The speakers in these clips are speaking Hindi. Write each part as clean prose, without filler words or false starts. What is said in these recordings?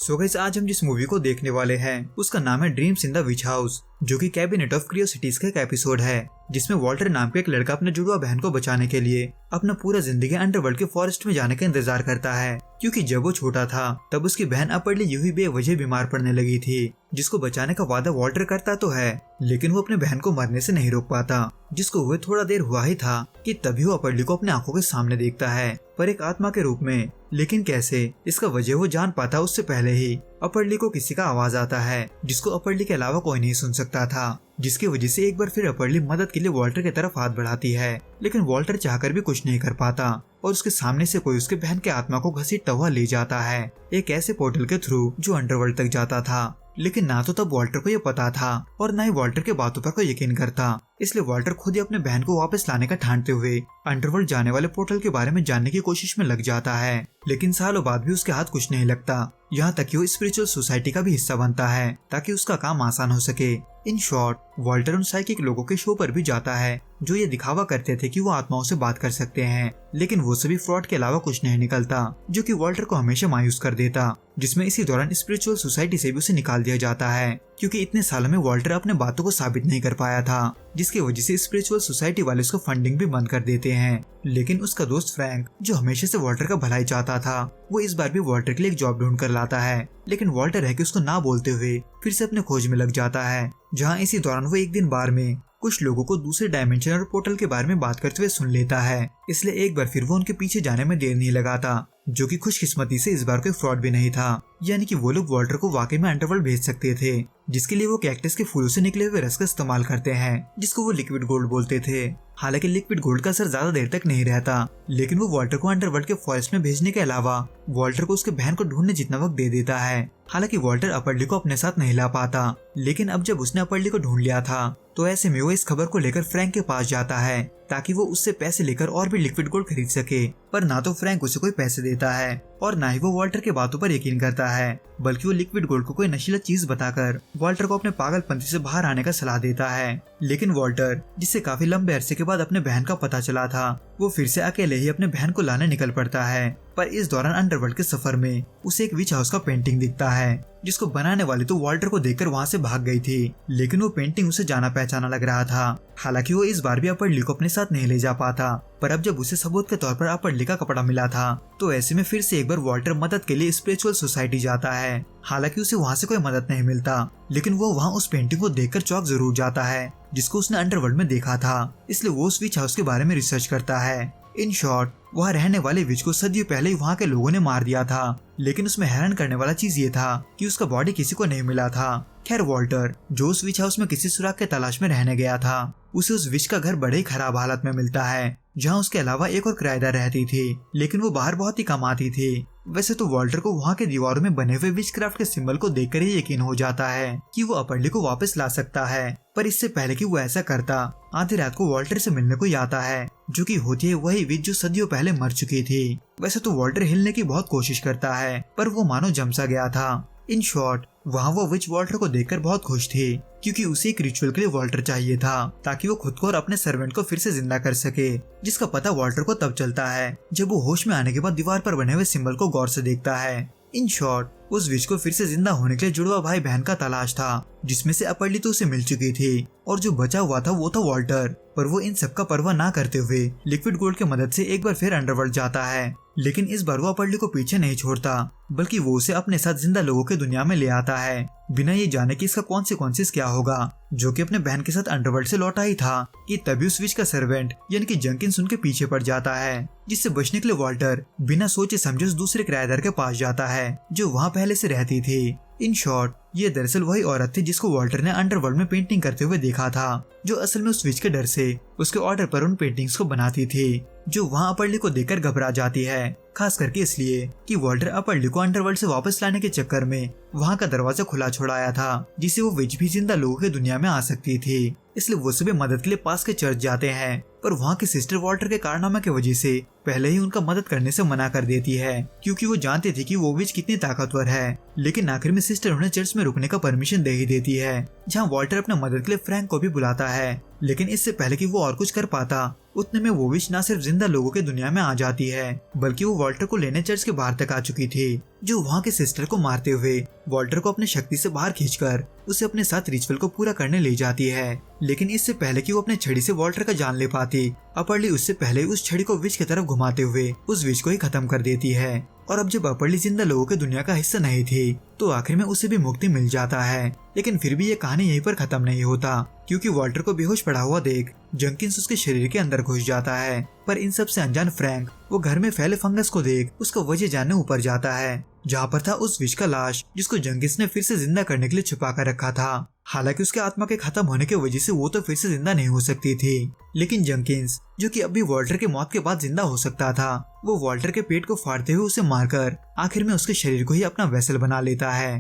सो गाइस, आज हम जिस मूवी को देखने वाले हैं उसका नाम है dreams in the which house, जो कि कैबिनेट ऑफ क्यूरियोसिटीज का एक एपिसोड है, जिसमें वॉल्टर नाम का एक लड़का अपने जुड़वा बहन को बचाने के लिए अपना पूरा जिंदगी अंडरवर्ल्ड के फॉरेस्ट में जाने का इंतजार करता है। क्योंकि जब वो छोटा था तब उसकी बहन अपरली यूं ही बेवजह बीमार पड़ने लगी थी, जिसको बचाने का वादा वॉल्टर करता तो है, लेकिन वो अपने बहन को मरने से नहीं रोक पाता। जिसको हुए थोड़ा देर हुआ ही था कि तभी वो अपरली को अपने आंखों के सामने देखता है, पर एक आत्मा के रूप में। लेकिन कैसे, इसका वजह वो जान पाता उससे पहले ही अपरली को किसी का आवाज आता है, जिसको अपरली के अलावा कोई नहीं सुन सकता था। जिसकी वजह से एक बार फिर अपरली मदद के लिए वॉल्टर की तरफ हाथ बढ़ाती है, लेकिन वॉल्टर चाहकर भी कुछ नहीं कर पाता और उसके सामने से कोई उसके बहन के आत्मा को घसीटता हुआ ले जाता है, एक ऐसे पोर्टल के थ्रू जो अंडरवर्ल्ड तक जाता था। लेकिन ना तो तब वॉल्टर को ये पता था और ना ही वॉल्टर के बातों पर कोई यकीन करता। इसलिए वॉल्टर खुद ही अपने बहन को वापस लाने का ठानते हुए अंडरवर्ल्ड जाने वाले पोर्टल के बारे में जानने की कोशिश में लग जाता है। लेकिन सालों बाद भी उसके हाथ कुछ नहीं लगता, यहाँ तक कि वो स्पिरिचुअल सोसाइटी का भी हिस्सा बनता है ताकि उसका काम आसान हो सके। इन शॉर्ट, वॉल्टर उन साइकिक लोगों के शो पर भी जाता है जो ये दिखावा करते थे कि वो आत्माओं से बात कर सकते हैं, लेकिन वो सभी फ्रॉड के अलावा कुछ नहीं निकलता, जो कि वॉल्टर को हमेशा मायूस कर देता। जिसमें इसी दौरान स्पिरिचुअल सोसाइटी से भी उसे निकाल दिया जाता है, क्योंकि इतने सालों में वॉल्टर अपने बातों को साबित नहीं कर पाया था, जिसकी वजह से स्पिरिचुअल सोसाइटी वाले उसको फंडिंग भी बंद कर देते हैं। लेकिन उसका दोस्त फ्रैंक, जो हमेशा से वॉल्टर का भलाई चाहता था, वो इस बार भी वॉल्टर के लिए एक जॉब ढूंढ कर लाता है। लेकिन वॉल्टर है कि उसको ना बोलते हुए फिर से अपने खोज में लग जाता है, जहाँ इसी दौरान वो एक दिन बार में कुछ लोगों को दूसरे डायमेंशन और पोर्टल के बारे में बात करते हुए सुन लेता है। इसलिए एक बार फिर वो उनके पीछे जाने में देर नहीं लगाता, जो कि खुशकिस्मती से इस बार कोई फ्रॉड भी नहीं था, यानी कि वो लोग वॉल्टर को वाकई में अंडरवर्ल्ड भेज सकते थे, जिसके लिए वो कैक्टस के फूलों से निकले हुए रस का इस्तेमाल करते हैं, जिसको वो लिक्विड गोल्ड बोलते थे। हालांकि लिक्विड गोल्ड का असर ज्यादा देर तक नहीं रहता, लेकिन वो वॉल्टर को अंडरवर्ल्ड के फॉरेस्ट में भेजने के अलावा वॉल्टर को उसके बहन को ढूंढने जितना वक्त दे देता है। हालांकि वॉल्टर अपरली को अपने साथ नहीं ला पाता, लेकिन अब जब उसने अपरली को ढूंढ लिया था तो ऐसे में वो इस खबर को लेकर फ्रैंक के पास जाता है ताकि वो उससे पैसे लेकर और भी लिक्विड गोल्ड खरीद सके। पर ना तो फ्रैंक उसे कोई पैसे देता है और ना ही वो वॉल्टर के बातों पर यकीन करता है, बल्कि वो लिक्विड गोल्ड को कोई नशीला चीज बताकर वॉल्टर को अपने पागलपंती से बाहर आने का सलाह देता है। लेकिन वॉल्टर, जिसे काफी लंबे अरसे के बाद अपने बहन का पता चला था, वो फिर से अकेले ही अपने बहन को लाने निकल पड़ता है। पर इस दौरान अंडरवर्ल्ड के सफर में उसे एक विच हाउस का पेंटिंग दिखता है, जिसको बनाने वाली तो वॉल्टर को देखकर वहाँ से भाग गई थी, लेकिन वो पेंटिंग उसे जाना पहचाना लग रहा था। हालांकि वो इस बार भी अपरली को अपने साथ नहीं ले जा पाता, पर अब जब उसे सबूत के तौर पर अपरली का कपड़ा मिला था तो ऐसे में फिर से एक बार वॉल्टर मदद के लिए स्पिरिचुअल सोसाइटी जाता है। हालांकि उसे वहाँ से कोई मदद नहीं मिलता, लेकिन वो वहाँ उस पेंटिंग को देखकर चौंक जरूर जाता है, जिसको उसने अंडरवर्ल्ड में देखा था। इसलिए वो उस विच हाउस के बारे में रिसर्च करता है। इन शॉर्ट, वहाँ रहने वाले विच को सदियों पहले ही वहाँ के लोगों ने मार दिया था, लेकिन उसमें हैरान करने वाला चीज ये था कि उसका बॉडी किसी को नहीं मिला था। खैर, वॉल्टर, जो उस विच हाउस में किसी सुराग के तलाश में रहने गया था, उसे उस विच का घर बड़े ही खराब हालत में मिलता है, जहाँ उसके अलावा एक और किराएदार रहती थी, लेकिन वो बाहर बहुत ही कम आती थी। वैसे तो वॉल्टर को वहाँ के दीवारों में बने हुए विचक्राफ्ट के सिंबल को देखकर ही यकीन हो जाता है कि वो अपरली को वापस ला सकता है, पर इससे पहले कि वो ऐसा करता, आधी रात को वॉल्टर से मिलने को आता है, जो कि होती है वही विच जो सदियों पहले मर चुकी थी। वैसे तो वॉल्टर हिलने की बहुत कोशिश करता है, पर वो मानो जम सा गया था। इन शॉर्ट, वहाँ वो विच वॉल्टर को देखकर बहुत खुश थी, क्योंकि उसे एक रिचुअल के लिए वॉल्टर चाहिए था ताकि वो खुद को और अपने सर्वेंट को फिर से जिंदा कर सके, जिसका पता वॉल्टर को तब चलता है जब वो होश में आने के बाद दीवार पर बने हुए सिंबल को गौर से देखता है। इन शॉर्ट, उस विच को फिर से जिंदा होने के लिए जुड़वा भाई बहन का तलाश था, जिसमें से अपरली तो उसे मिल चुकी थी और जो बचा हुआ था वो था वॉल्टर। पर वो इन सब का परवाह ना करते हुए लिक्विड गोल्ड की मदद से एक बार फिर अंडरवर्ल्ड जाता है, लेकिन इस बार वो अपरली को पीछे नहीं छोड़ता, बल्कि वो उसे अपने साथ जिंदा लोगों की दुनिया में ले आता है, बिना ये जाने कि इसका कॉन्सिक्वेंसेस क्या होगा, जो कि अपने बहन के साथ अंडरवर्ल्ड से लौटा ही था कि तभी उस विच का सर्वेंट यानी कि जंकिन्स उनके पीछे पड़ जाता है, जिससे बचने के लिए वॉल्टर बिना सोचे समझे उस दूसरे किराएदार के पास जाता है जो वहाँ पहले से रहती थी। इन शॉर्ट, ये दरअसल वही औरत थी जिसको वॉल्टर ने अंडरवर्ल्ड में पेंटिंग करते हुए देखा था, जो असल में उस विच के डर से उसके ऑर्डर पर उन पेंटिंग्स को बनाती थी, जो वहाँ अपरली को देखकर घबरा जाती है, खास करके इसलिए कि वॉल्टर अपरली को अंडरवर्ल्ड से वापस लाने के चक्कर में वहाँ का दरवाजा खुला छोड़ाया था, जिससे वो विच भी जिंदा लोगों की दुनिया में आ सकती थी। इसलिए वो सभी मदद के लिए पास के चर्च जाते हैं, पर वहाँ की सिस्टर वॉल्टर के कारनामे की वजह से पहले ही उनका मदद करने से मना कर देती है, क्योंकि वो जानते थे कि वो विच कितनी ताकतवर है। लेकिन आखिर में सिस्टर उन्हें चर्च में रुकने का परमिशन दे ही देती है, जहाँ वॉल्टर अपने मदद के लिए फ्रैंक को भी बुलाता है। लेकिन इससे पहले कि वो और कुछ कर पाता, उतने में वो विच न सिर्फ जिंदा लोगों की दुनिया में आ जाती है, बल्कि वो वॉल्टर को लेने चर्च के बाहर तक आ चुकी थी। जो वहाँ के सिस्टर को मारते हुए वॉल्टर को अपने शक्ति से बाहर खींचकर उसे अपने साथ रिचुअल को पूरा करने ले जाती है। लेकिन इससे पहले कि वो अपने छड़ी से वॉल्टर का जान ले पाती, अपरली उससे पहले उस छड़ी को विच की तरफ घुमाते हुए उस विच को ही खत्म कर देती है। और अब जब अपरली जिंदा लोगों के दुनिया का हिस्सा नहीं थी तो आखिर में उसे भी मुक्ति मिल जाता है। लेकिन फिर भी ये कहानी यहीं पर खत्म नहीं होता, क्योंकि वॉल्टर को बेहोश पड़ा हुआ देख जंकिंस उसके शरीर के अंदर घुस जाता है। पर इन सब से अनजान फ्रैंक वो घर में फैले फंगस को देख उसका वजह जानने ऊपर जाता है, जहाँ पर था उस विच का लाश जिसको जंकिंस ने फिर से जिंदा करने के लिए छुपा कर रखा था। हालांकि उसके आत्मा के खत्म होने की वजह से वो तो फिर से जिंदा नहीं हो सकती थी, लेकिन जंकिंस जो कि अभी वॉल्टर के मौत के बाद जिंदा हो सकता था, वो वॉल्टर के पेट को फाड़ते हुए उसे मारकर आखिर में उसके शरीर को ही अपना वेसल बना लेता है।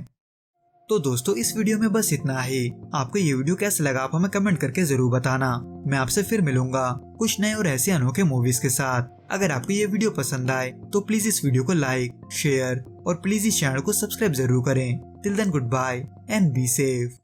तो दोस्तों इस वीडियो में बस इतना ही। आपको ये वीडियो कैसा लगा आप हमें कमेंट करके जरूर बताना। मैं आपसे फिर मिलूंगा कुछ नए और ऐसे अनोखे मूवीज के साथ। अगर आपको ये वीडियो पसंद आए तो प्लीज इस वीडियो को लाइक, शेयर और प्लीज इस चैनल को सब्सक्राइब जरूर करें। Till then good bye and be safe.